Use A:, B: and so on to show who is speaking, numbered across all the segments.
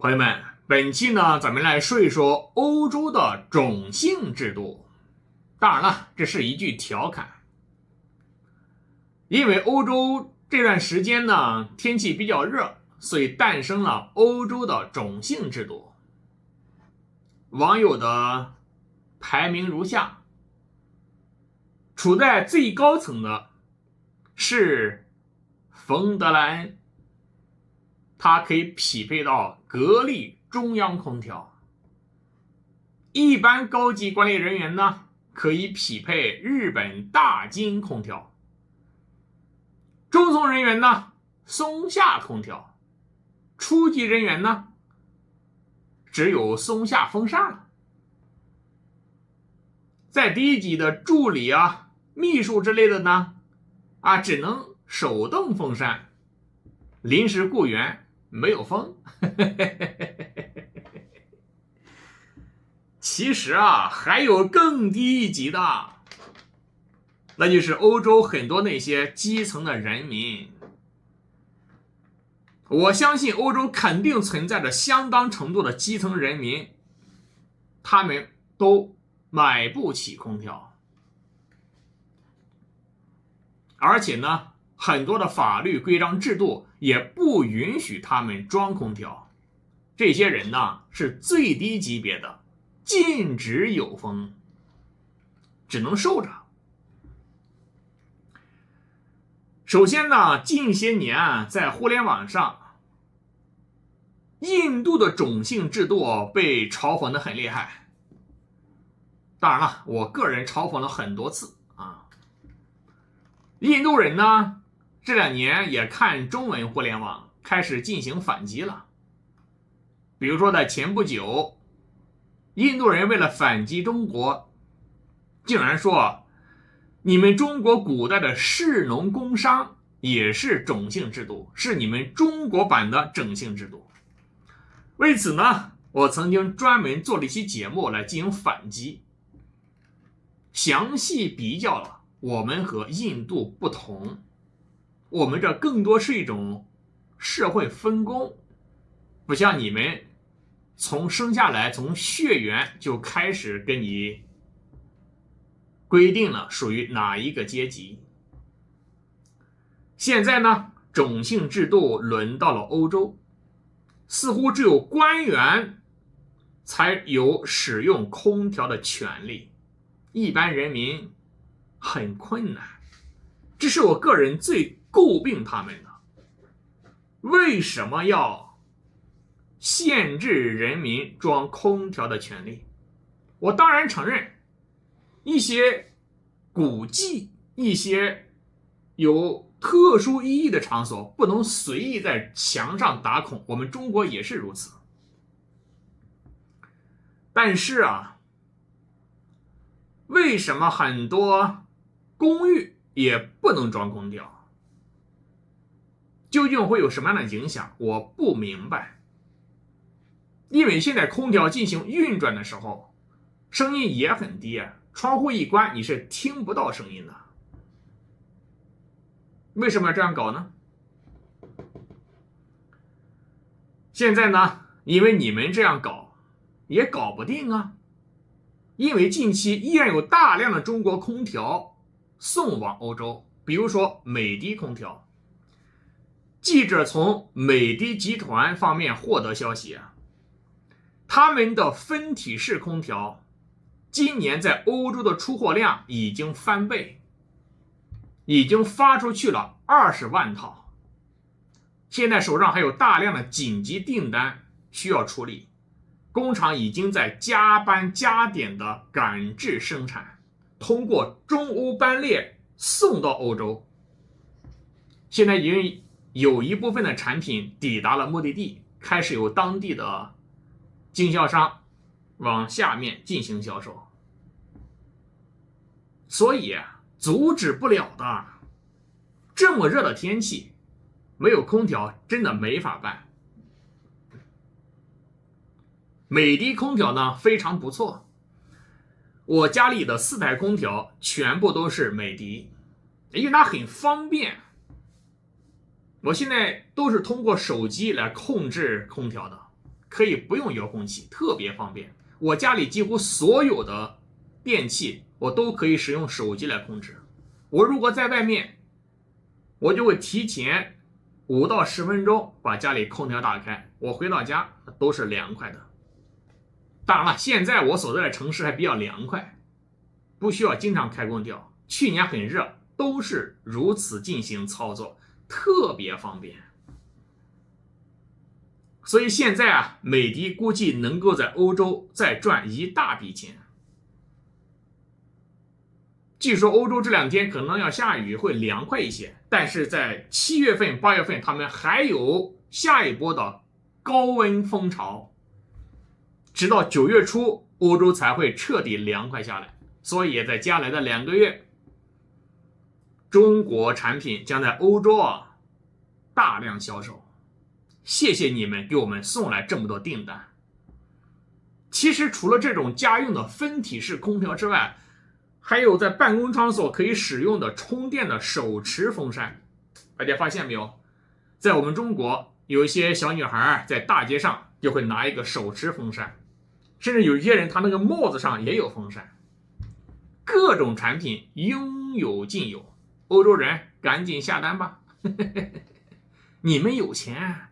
A: 朋友们，本期呢，咱们来说一说欧洲的种姓制度。当然了，这是一句调侃，因为欧洲这段时间呢，天气比较热，所以诞生了欧洲的种姓制度。网友的排名如下：处在最高层的是冯德莱恩，它可以匹配到格力中央空调。一般高级管理人员呢，可以匹配日本大金空调。中层人员呢，松下空调。初级人员呢，只有松下风扇了。在低级的助理啊、秘书之类的呢，只能手动风扇。临时雇员没有风。其实还有更低一级的，那就是欧洲很多那些基层的人民。我相信欧洲肯定存在着相当程度的基层人民，他们都买不起空调，而且呢，很多的法律规章制度也不允许他们装空调。这些人呢，是最低级别的，禁止有风，只能受着。首先呢，近些年在互联网上，印度的种姓制度被嘲讽得很厉害。当然了，我个人嘲讽了很多次啊。印度人呢，这2年也看中文互联网，开始进行反击了。比如说在前不久，印度人为了反击中国，竟然说你们中国古代的士农工商也是种姓制度，是你们中国版的种姓制度。为此呢，我曾经专门做了一期节目来进行反击，详细比较了我们和印度不同。我们这更多是一种社会分工，不像你们从生下来从血缘就开始跟你规定了属于哪一个阶级。现在呢，种姓制度轮到了欧洲，似乎只有官员才有使用空调的权利，一般人民很困难。这是我个人最诟病他们的。为什么要限制人民装空调的权利？我当然承认一些古迹、一些有特殊意义的场所不能随意在墙上打孔，我们中国也是如此。但是为什么很多公寓也不能装空调？究竟会有什么样的影响？我不明白。因为现在空调进行运转的时候，声音也很低，窗户一关你是听不到声音的。为什么要这样搞呢？现在呢，因为你们这样搞也搞不定啊。因为近期依然有大量的中国空调送往欧洲，比如说美的空调。记者从美的集团方面获得消息，他们的分体式空调今年在欧洲的出货量已经翻倍，已经发出去了20万套。现在手上还有大量的紧急订单需要处理，工厂已经在加班加点的赶制生产，通过中欧班列送到欧洲。现在已经有一部分的产品抵达了目的地，开始有当地的经销商往下面进行销售。所以阻止不了的。这么热的天气，没有空调真的没法办。美的空调呢非常不错，我家里的4台空调全部都是美的，因为它很方便。我现在都是通过手机来控制空调的，可以不用遥控器，特别方便。我家里几乎所有的电器我都可以使用手机来控制。我如果在外面，我就会提前5到10分钟把家里空调打开，我回到家都是凉快的。当然了，现在我所在的城市还比较凉快，不需要经常开空调。去年很热，都是如此进行操作，特别方便。所以现在啊，美的估计能够在欧洲再赚一大笔钱。据说欧洲这2天可能要下雨，会凉快一些，但是在7月份、8月份，他们还有下一波的高温风潮，直到9月初，欧洲才会彻底凉快下来。所以在接下来的2个月，中国产品将在欧洲大量销售。谢谢你们给我们送来这么多订单。其实除了这种家用的分体式空调之外，还有在办公场所可以使用的充电的手持风扇。大家发现没有，在我们中国有一些小女孩在大街上就会拿一个手持风扇，甚至有一些人他那个帽子上也有风扇。各种产品应有尽有，欧洲人赶紧下单吧。你们有钱，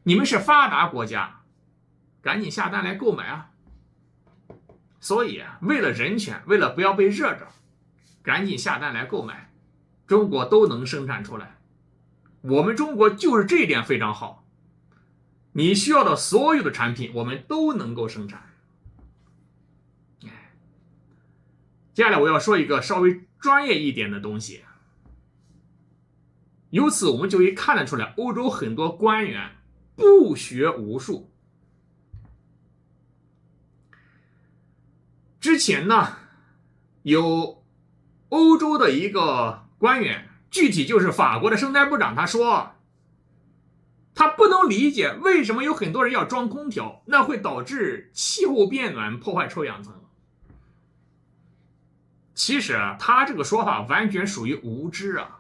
A: 你们是发达国家，赶紧下单来购买啊！所以为了人权，为了不要被热着，赶紧下单来购买，中国都能生产出来。我们中国就是这一点非常好，你需要的所有的产品我们都能够生产。接下来我要说一个稍微专业一点的东西。由此我们就可以看得出来，欧洲很多官员不学无术。之前呢，有欧洲的一个官员，具体就是法国的生态部长，他说他不能理解为什么有很多人要装空调，那会导致气候变暖，破坏臭氧层。其实他这个说法完全属于无知啊，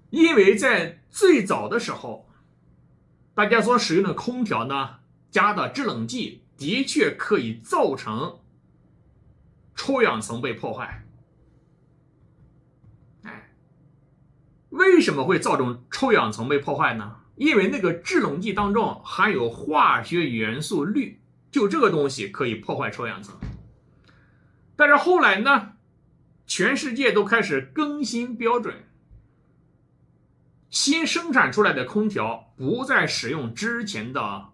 A: 因为在最早的时候，大家所使用的空调呢，加的制冷剂的确可以造成臭氧层被破坏。为什么会造成臭氧层被破坏呢？因为那个制冷剂当中含有化学元素氯，就这个东西可以破坏臭氧层。但是后来呢，全世界都开始更新标准，新生产出来的空调不再使用之前的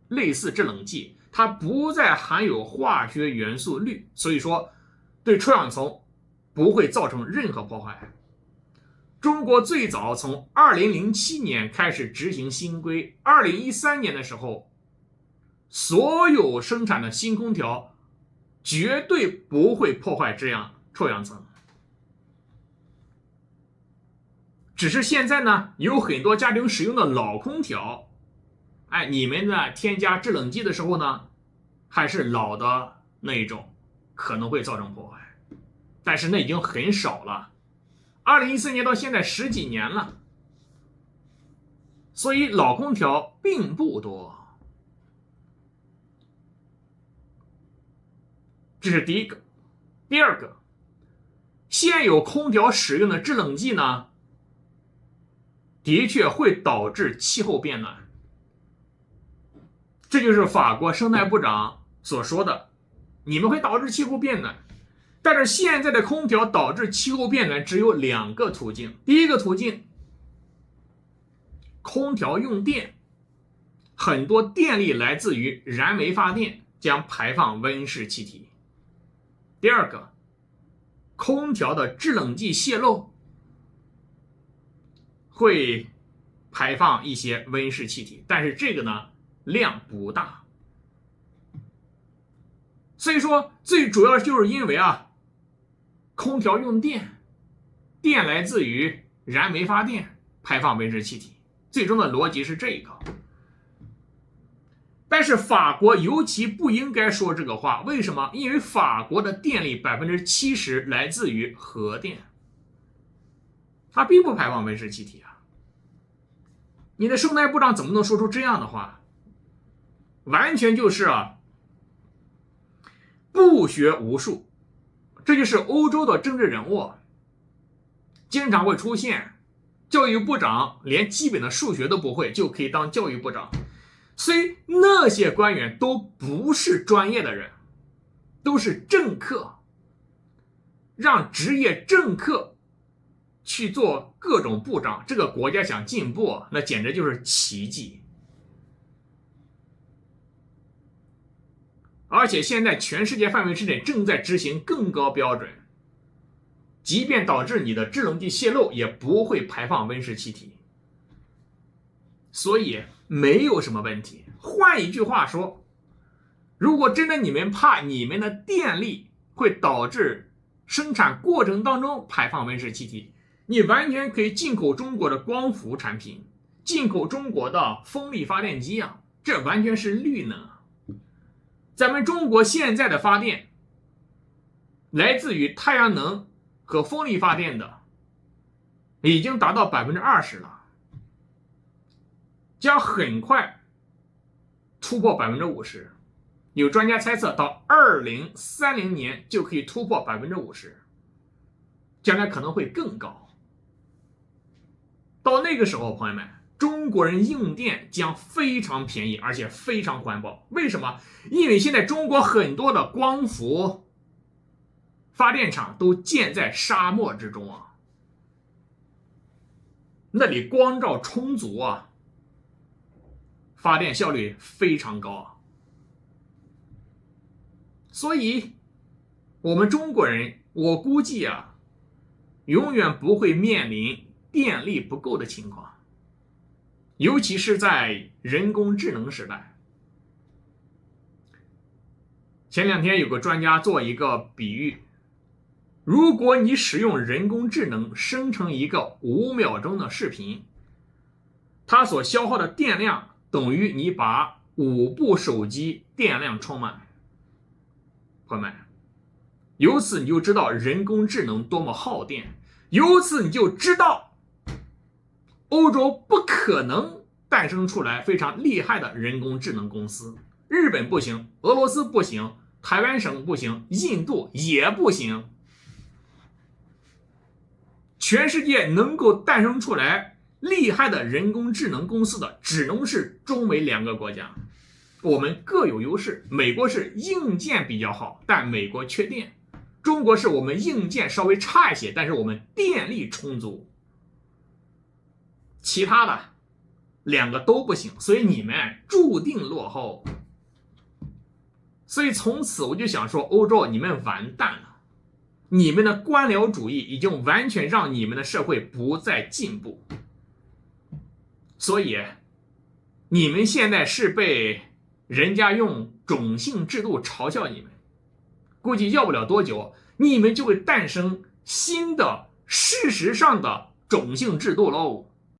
A: 类似制冷剂，它不再含有化学元素氯，所以说对臭氧层不会造成任何破坏。中国最早从2007年开始执行新规，2013年的时候，所有生产的新空调绝对不会破坏这样臭氧层。只是现在呢，有很多家庭使用的老空调，你们在添加制冷剂的时候呢，还是老的那一种，可能会造成破坏，但是那已经很少了。2014年到现在10几年了，所以老空调并不多。这是第一个。第二个，现有空调使用的制冷剂呢，的确会导致气候变暖。这就是法国生态部长所说的，你们会导致气候变暖。但是现在的空调导致气候变暖只有2个途径。第一个途径，空调用电，很多电力来自于燃煤发电，将排放温室气体。第二个，空调的制冷剂泄漏，会排放一些温室气体，但是这个呢，量不大。所以说最主要就是因为空调用电，电来自于燃煤发电，排放温室气体，最终的逻辑是这个。但是法国尤其不应该说这个话，为什么？因为法国的电力70%来自于核电，它并不排放温室气体啊。你的生态部长怎么能说出这样的话？完全就是不学无术。这就是欧洲的政治人物经常会出现教育部长连基本的数学都不会就可以当教育部长，虽那些官员都不是专业的人，都是政客，让职业政客去做各种部长，这个国家想进步那简直就是奇迹。而且现在全世界范围之内正在执行更高标准，即便导致你的制冷剂泄漏也不会排放温室气体，所以没有什么问题。换一句话说，如果真的你们怕你们的电力会导致生产过程当中排放温室气体，你完全可以进口中国的光伏产品，进口中国的风力发电机这完全是绿能。咱们中国现在的发电来自于太阳能和风力发电的已经达到 20% 了，将很快突破 50%， 有专家猜测到2030年就可以突破 50%， 将来可能会更高。到那个时候，朋友们，中国人用电将非常便宜，而且非常环保。为什么？因为现在中国很多的光伏发电厂都建在沙漠之中那里光照充足发电效率非常高所以我们中国人，我估计永远不会面临电力不够的情况。尤其是在人工智能时代。前两天有个专家做一个比喻，如果你使用人工智能生成一个5秒钟的视频，它所消耗的电量等于你把5部手机电量充满。朋友们，由此你就知道人工智能多么耗电，由此你就知道欧洲不可能诞生出来非常厉害的人工智能公司，日本不行，俄罗斯不行，台湾省不行，印度也不行。全世界能够诞生出来厉害的人工智能公司的只能是中美2个国家，我们各有优势。美国是硬件比较好，但美国缺电；中国是我们硬件稍微差一些，但是我们电力充足。其他的2个都不行，所以你们注定落后。所以从此我就想说，欧洲你们完蛋了，你们的官僚主义已经完全让你们的社会不再进步。所以你们现在是被人家用种姓制度嘲笑你们，估计要不了多久你们就会诞生新的事实上的种姓制度喽。